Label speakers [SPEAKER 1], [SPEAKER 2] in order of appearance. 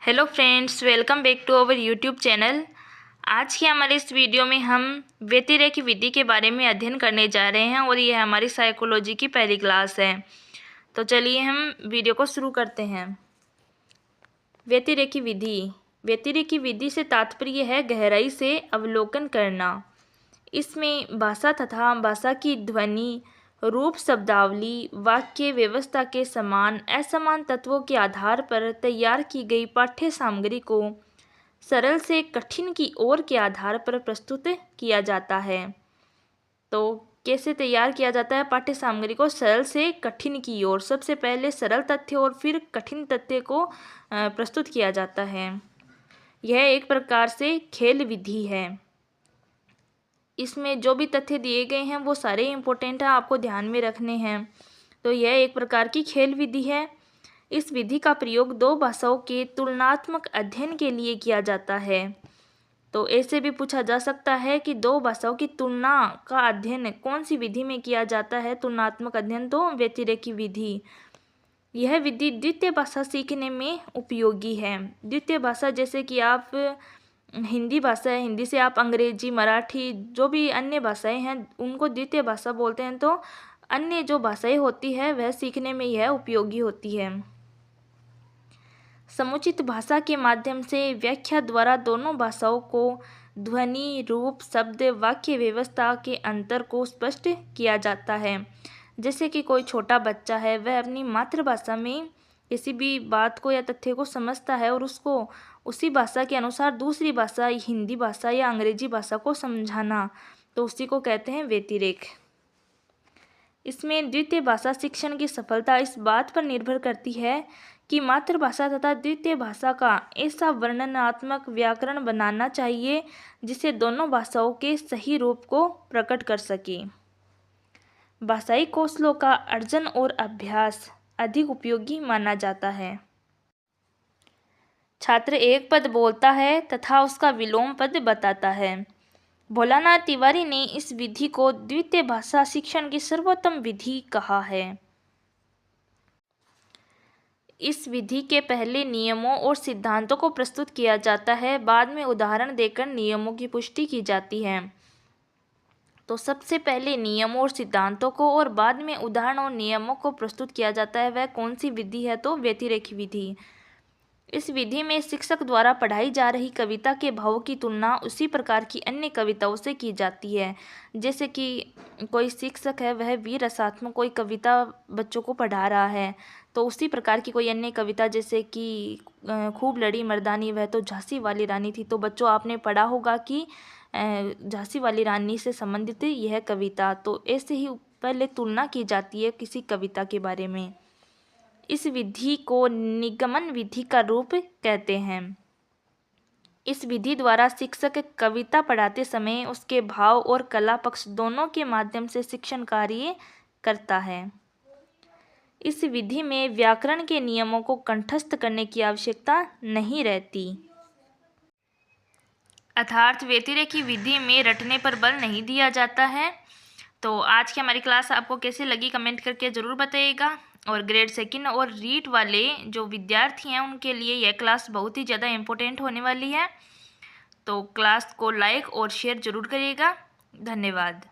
[SPEAKER 1] Hello friends, welcome back to our YouTube channel. आज के हमारे इस वीडियो में हम व्यतिरेकी विधि के बारे में अध्ययन करने जा रहे हैं और ये हमारी साइकोलॉजी की पहली क्लास है। तो चलिए हम वीडियो को शुरू करते हैं। व्यतिरेकी विधि। व्यतिरेकी विधि से तात्पर्य है गहराई से अवलोकन करना। इसमें भाषा तथा भाषा की ध्वनि, रूप, शब्दावली, वाक्य व्यवस्था के समान असमान तत्वों के आधार पर तैयार की गई पाठ्य सामग्री को सरल से कठिन की ओर के आधार पर प्रस्तुत किया जाता है। तो कैसे तैयार किया जाता है पाठ्य सामग्री को सरल से कठिन की ओर? सबसे पहले सरल तथ्य और फिर कठिन तथ्य को प्रस्तुत किया जाता है। यह एक प्रकार से खेल विधि है। इसमें जो भी तथ्य दिए गए हैं वो सारे इम्पोर्टेंट हैं, आपको ध्यान में रखने हैं। तो यह एक प्रकार की खेल विधि है। इस विधि का प्रयोग दो भाषाओं के तुलनात्मक अध्ययन के लिए किया जाता है। तो ऐसे भी पूछा जा सकता है कि दो भाषाओं की तुलना का अध्ययन कौन सी विधि में किया जाता है? तुलनात्मक अध्ययन, तो व्यतिरेकी विधि। यह विधि द्वितीय भाषा सीखने में उपयोगी है। द्वितीय भाषा जैसे कि आप हिंदी भाषा है, हिंदी से आप अंग्रेजी, मराठी, जो भी अन्य भाषाएं हैं उनको द्वितीय भाषा बोलते हैं। तो अन्य जो भाषाएं होती है वह सीखने में यह उपयोगी होती है। समुचित भाषा के माध्यम से व्याख्या द्वारा दोनों भाषाओं को ध्वनि, रूप, शब्द, वाक्य व्यवस्था के अंतर को स्पष्ट किया जाता है। जैसे कि कोई छोटा बच्चा है, वह अपनी मातृभाषा में किसी भी बात को या तथ्य को समझता है और उसको उसी भाषा के अनुसार दूसरी भाषा, हिंदी भाषा या अंग्रेजी भाषा को समझाना, तो उसी को कहते हैं व्यतिरेक। इसमें द्वितीय भाषा शिक्षण की सफलता इस बात पर निर्भर करती है कि मातृभाषा तथा द्वितीय भाषा का ऐसा वर्णनात्मक व्याकरण बनाना चाहिए जिसे दोनों भाषाओं के सही रूप को प्रकट कर सके। भाषाई कौशलों का अर्जन और अभ्यास अधिक उपयोगी माना जाता है। छात्र एक पद बोलता है तथा उसका विलोम पद बताता है। भोलानाथ तिवारी ने इस विधि को द्वितीय भाषा शिक्षण की सर्वोत्तम विधि कहा है। इस विधि के पहले नियमों और सिद्धांतों को प्रस्तुत किया जाता है, बाद में उदाहरण देकर नियमों की पुष्टि की जाती है। तो सबसे पहले नियमों और सिद्धांतों को और बाद में उदाहरण और नियमों को प्रस्तुत किया जाता है। वह कौन सी विधि है? तो व्यतिरेकी विधि। इस विधि में शिक्षक द्वारा पढ़ाई जा रही कविता के भावों की तुलना उसी प्रकार की अन्य कविताओं से की जाती है। जैसे कि कोई शिक्षक है, वह वीर रसात्मक कोई कविता बच्चों को पढ़ा रहा है, तो उसी प्रकार की कोई अन्य कविता जैसे कि खूब लड़ी मर्दानी वह तो झांसी वाली रानी थी, तो बच्चों आपने पढ़ा होगा कि झांसी वाली रानी से संबंधित यह कविता। तो ऐसे ही पहले तुलना की जाती है किसी कविता के बारे में। इस विधि को निगमन विधि का रूप कहते हैं। इस विधि द्वारा शिक्षक कविता पढ़ाते समय उसके भाव और कला पक्ष दोनों के माध्यम से शिक्षण कार्य करता है। इस विधि में व्याकरण के नियमों को कंठस्थ करने की आवश्यकता नहीं रहती। अर्थात व्यतिरेकी विधि में रटने पर बल नहीं दिया जाता है। तो आज की हमारी क्लास आपको कैसे लगी कमेंट करके ज़रूर बताइएगा। और ग्रेड सेकंड और रीट वाले जो विद्यार्थी हैं उनके लिए यह क्लास बहुत ही ज़्यादा इम्पोर्टेंट होने वाली है। तो क्लास को लाइक और शेयर ज़रूर करिएगा। धन्यवाद।